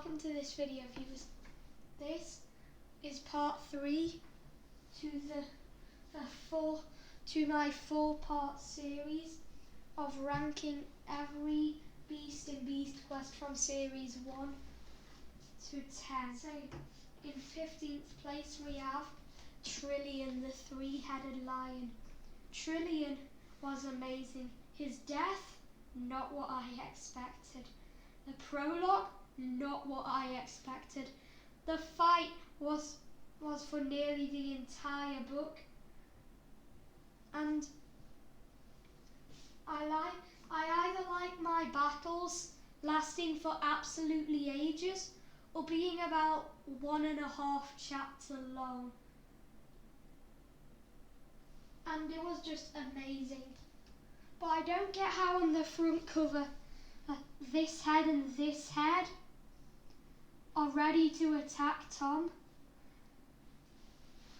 welcome to this video, viewers. This is part 3 to my 4-part series of ranking every beast in Beast Quest from series 1 to 10. So in 15th place we have Trillian, the 3-headed lion. Trillian was amazing. His death, not what I expected. The prologue, not what I expected. The fight was for nearly the entire book, and I either like my battles lasting for absolutely ages or being about 1.5 chapter long. And it was just amazing. But I don't get how on the front cover this head and this head are ready to attack Tom,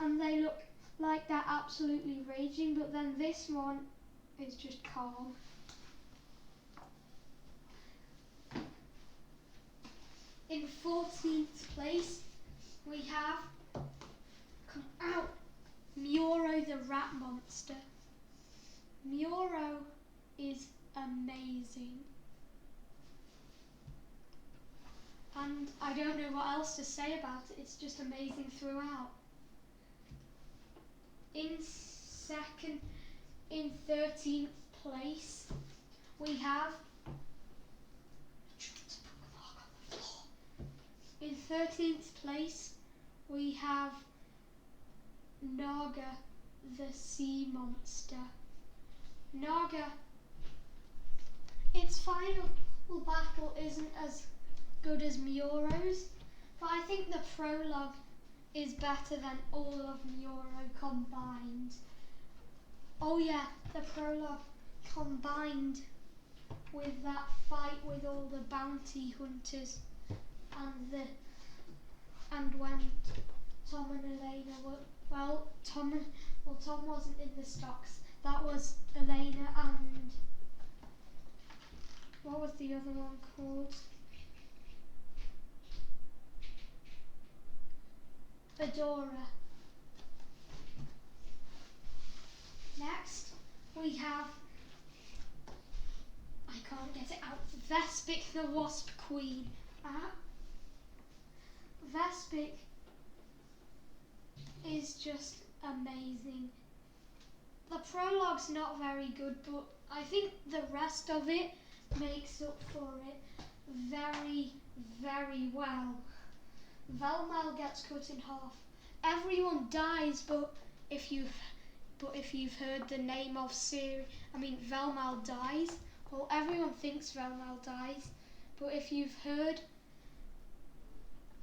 and they look like they're absolutely raging, but then this one is just calm. In 14th place we have Muro the rat monster. Muro is amazing, and I don't know what else to say about it. It's just amazing throughout. In 13th place we have Naga the sea monster. Naga, its final battle isn't as good as Muro's, but I think the prologue is better than all of Muro combined. Oh yeah, the prologue combined with that fight with all the bounty hunters and when Tom and Elena were Tom wasn't in the stocks. That was Elena and what was the other one called? Fedora. Next we have, I can't get it out, Vespic the Wasp Queen. Vespic is just amazing. The prologue's not very good, but I think the rest of it makes up for it very, very well. Velmal gets cut in half. Everyone dies, but if you've heard the name of Velmal dies. Well, everyone thinks Velmal dies, but if you've heard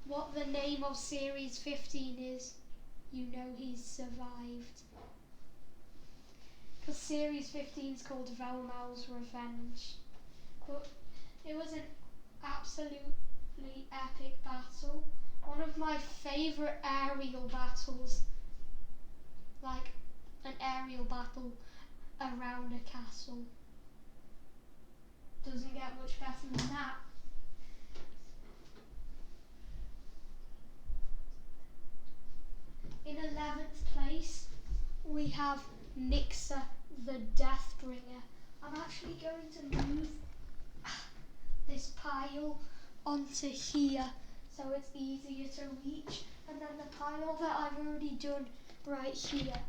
what the name of series 15 is, you know he's survived. Because series 15 is called Velmal's Revenge. But it was an absolutely epic battle. One of my favourite aerial battles, like an aerial battle around a castle. Doesn't get much better than that. In 11th place we have Nixa the Deathbringer. I'm actually going to move this pile onto here so it's easier to reach, and then the pile that I've already done right here.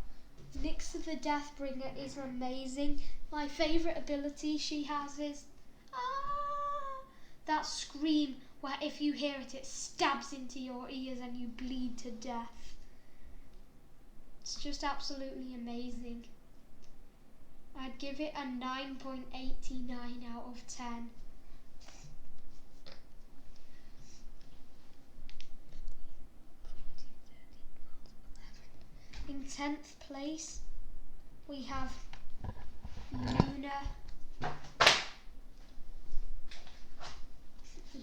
Nixa the Deathbringer is amazing. My favourite ability she has is that scream where if you hear it, it stabs into your ears and you bleed to death. It's just absolutely amazing. I'd give it a 9.89 out of 10. In 10th place we have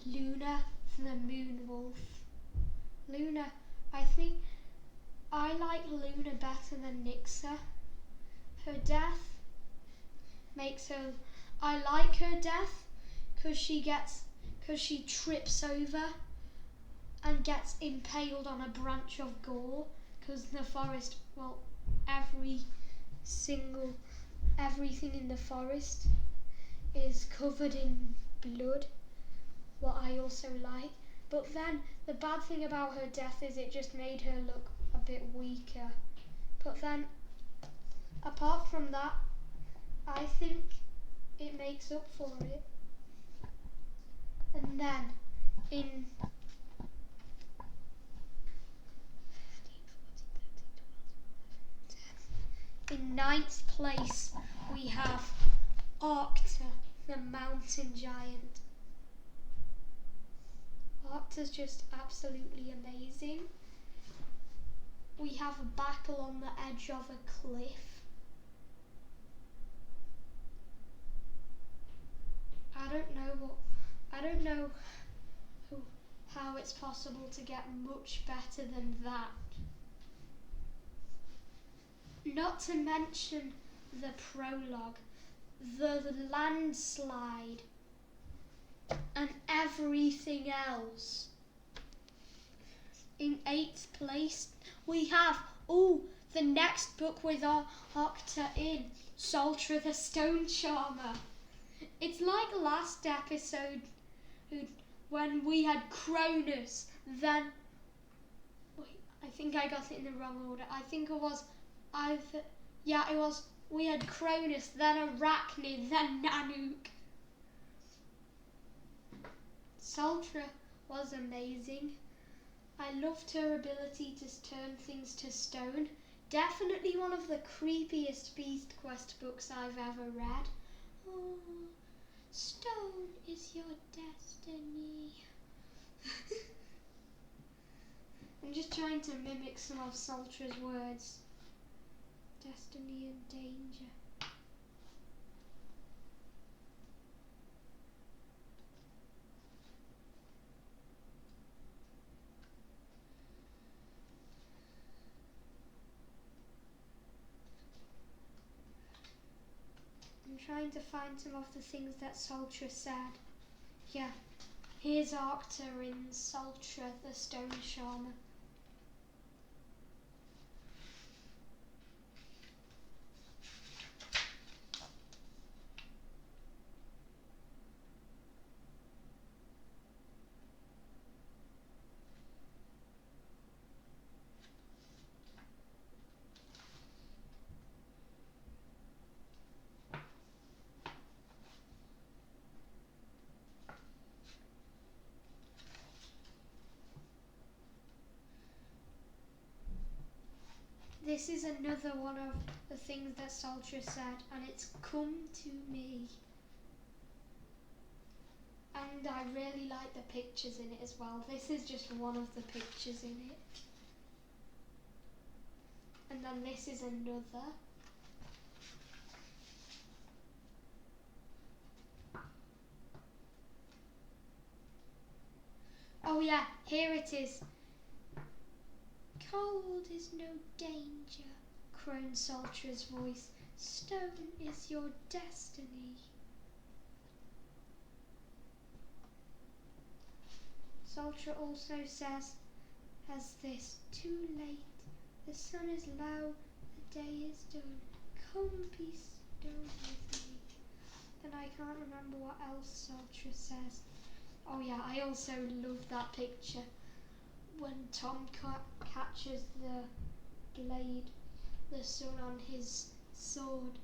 Luna the Moon Wolf. Luna, I think I like Luna better than Nixa. Her death makes her, I like her death because she trips over gets impaled on a branch of gore, because the forest, well, everything in the forest is covered in blood, what I also like. But then the bad thing about her death is it just made her look a bit weaker. But then, apart from that, I think it makes up for it. And then, in ninth place, we have Arcta, the mountain giant. Arcta's just absolutely amazing. We have a battle on the edge of a cliff. I don't know how it's possible to get much better than that. Not to mention the prologue, the landslide, and everything else. In 8th place, we have the next book with Arcta in, Sultra the Stone Charmer. It's like last episode when we had Cronus, then I think I got it in the wrong order. I think it was we had Cronus, then Arachnid, then Nanook. Sultra was amazing. I loved her ability to turn things to stone. Definitely one of the creepiest Beast Quest books I've ever read. Oh, stone is your destiny. I'm just trying to mimic some of Sultra's words. Destiny and danger. I'm trying to find some of the things that Sultra said. Yeah, here's Arcta in Sultra the Stone Charmer. This is another one of the things that Sultra said, and it's come to me. And I really like the pictures in it as well. This is just one of the pictures in it. And then this is another. Oh yeah, here it is. Cold is no danger, crooned Sultra's voice. Stone is your destiny. Sultra also says, as this, too late, the sun is low, the day is done, come be stone with me. And I can't remember what else Sultra says. Oh yeah, I also love that picture when Tom catches the blade, the sun on his sword,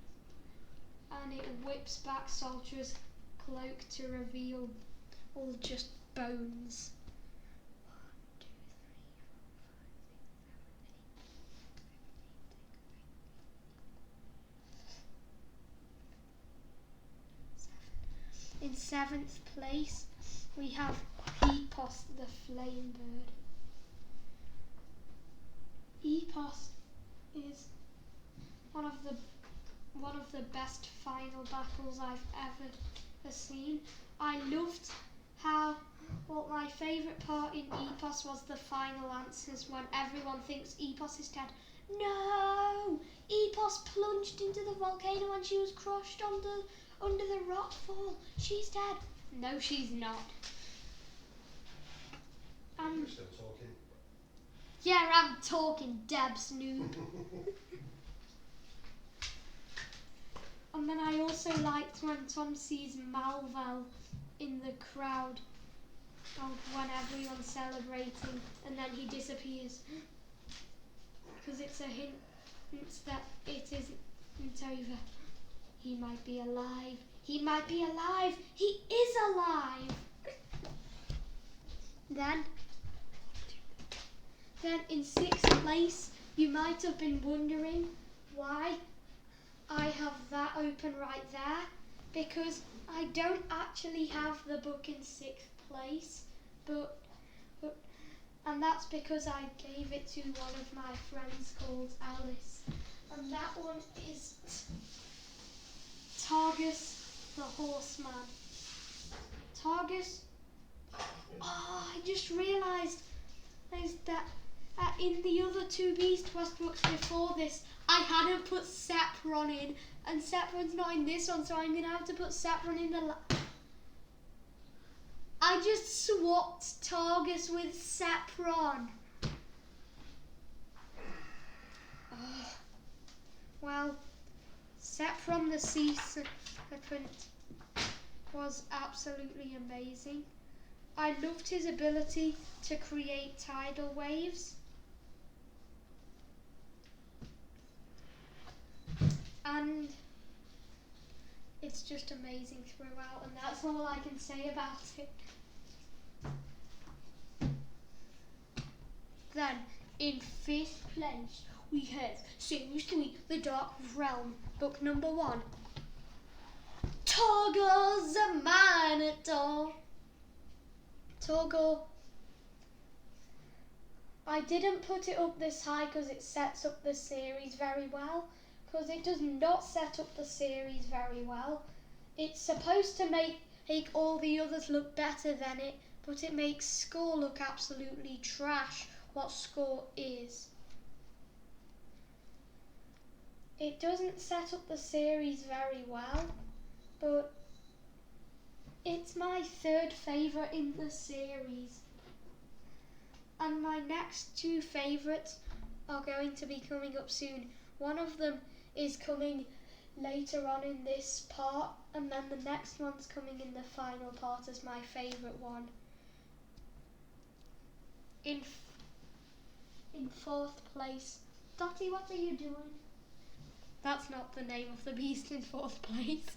and it whips back Sultra's cloak to reveal all just bones. 1, 2, 3, 4, 5, 6, 7, 8. In 7th place, we have Epos the Flame Bird. Epos is one of the best final battles I've ever seen. I loved how, my favourite part in Epos was the final answers when everyone thinks Epos is dead. No! Epos plunged into the volcano and she was crushed under the rockfall. She's dead. No, she's not. You're still talking. Yeah, I'm talking Deb Snoop. And then I also liked when Tom sees Malval in the crowd when everyone's celebrating, and then he disappears. Because it's a hint that it isn't over. He might be alive. He might be alive. He is alive. Then in 6th place, you might have been wondering why I have that open right there, because I don't actually have the book in 6th place, and that's because I gave it to one of my friends called Alice, and that one is Targus the Horseman. Targus, I just realised that in the other 2 Beast Quest books before this, I hadn't put Sepron in, and Sepron's not in this one, so I'm going to have to put Sepron in the I just swapped Targus with Sepron. Well, Sepron the Sea Serpent was absolutely amazing. I loved his ability to create tidal waves. And it's just amazing throughout, and that's all I can say about it. Then, in 5th place, we have Series 3, The Dark Realm, book number 1. Torgor the Minotaur. Torgor. I didn't put it up this high because it sets up the series very well, because it does not set up the series very well. It's supposed to make all the others look better than it, but it makes Score look absolutely trash, what Score is. It doesn't set up the series very well, but it's my 3rd favourite in the series. And my next 2 favourites are going to be coming up soon. One of them is coming later on in this part, and then the next one's coming in the final part as my favourite one. In 4th place, Dottie, what are you doing? That's not the name of the beast in 4th place.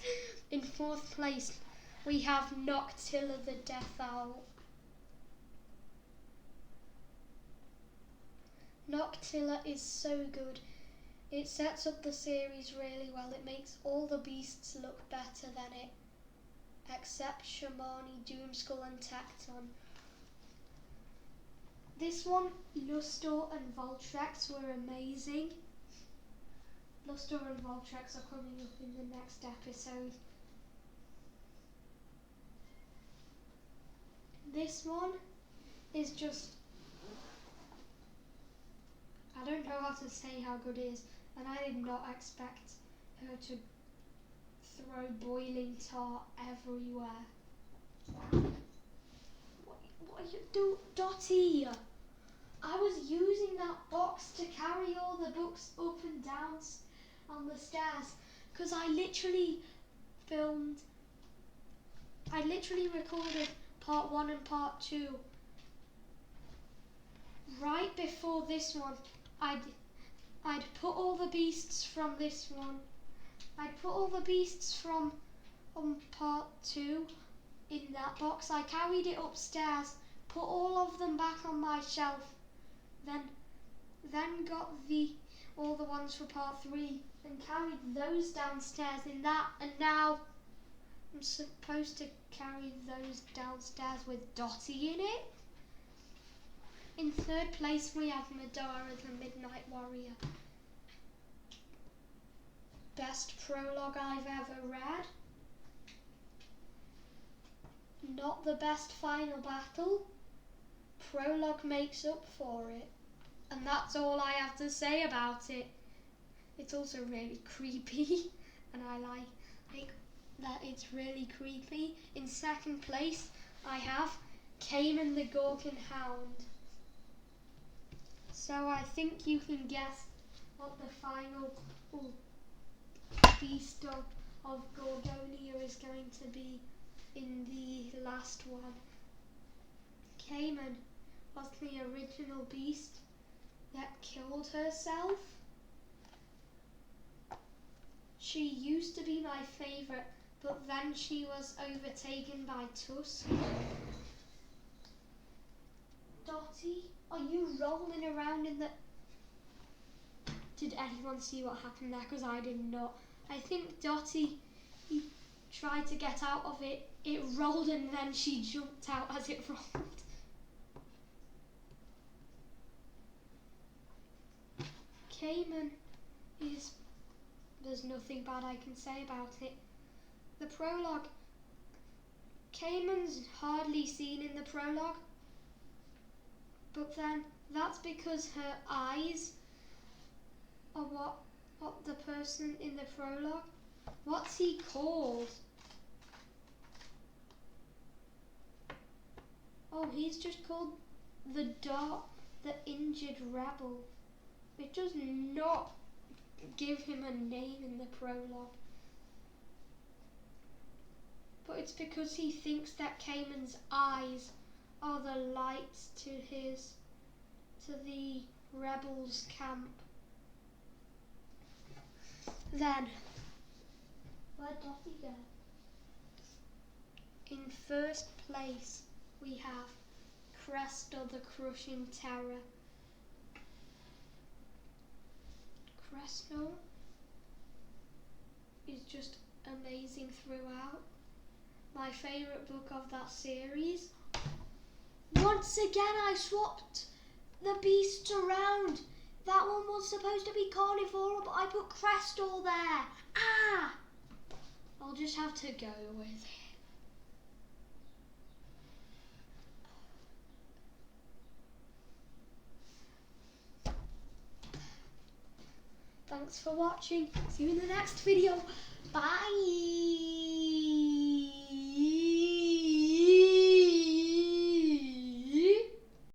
In 4th place, we have Noctilla the Death Owl. Noctilla is so good. It sets up the series really well. It makes all the beasts look better than it, except Shamani, Doomskull and Tecton. This one, Lustor and Voltrex were amazing. Lustor and Voltrex are coming up in the next episode. This one is just, I don't know how to say how good it is, and I did not expect her to throw boiling tar everywhere. What are you doing, Dottie? I was using that box to carry all the books up and down on the stairs, because I literally recorded part 1 and part 2. Right before this one, I'd put all the beasts from this one. I'd put all the beasts from part 2 in that box. I carried it upstairs, put all of them back on my shelf, then got all the ones for part 3 and carried those downstairs in that, and now I'm supposed to carry those downstairs with Dottie in it. In 3rd place, we have Madara the Midnight Warrior. Best prologue I've ever read. Not the best final battle. Prologue makes up for it. And that's all I have to say about it. It's also really creepy, and I like that it's really creepy. In 2nd place, I have Cayman the Gorgon Hound. So I think you can guess what the final beast of Gorgonia is going to be in the last one. Cayman was the original beast that killed herself. She used to be my favourite, but then she was overtaken by Tusk. Dottie, are you rolling around in the... Did anyone see what happened there? Because I did not. I think Dottie, he tried to get out of it. It rolled and then she jumped out as it rolled. Cayman is... There's nothing bad I can say about it. The prologue. Cayman's hardly seen in the prologue. But then that's because her eyes are what the person in the prologue. What's he called? Oh, he's just called the injured rebel. It does not give him a name in the prologue. But it's because he thinks that Cayman's eyes are the lights to the rebels' camp. Then, where'd Dottie go? In first place, we have Crest or the Crushing Terror. Crest is just amazing throughout. My favourite book of that series. Once again I swapped the beasts around. That one was supposed to be carnivore, but I put Crest all there. Ah! I'll just have to go with it. Thanks for watching. See you in the next video. Bye!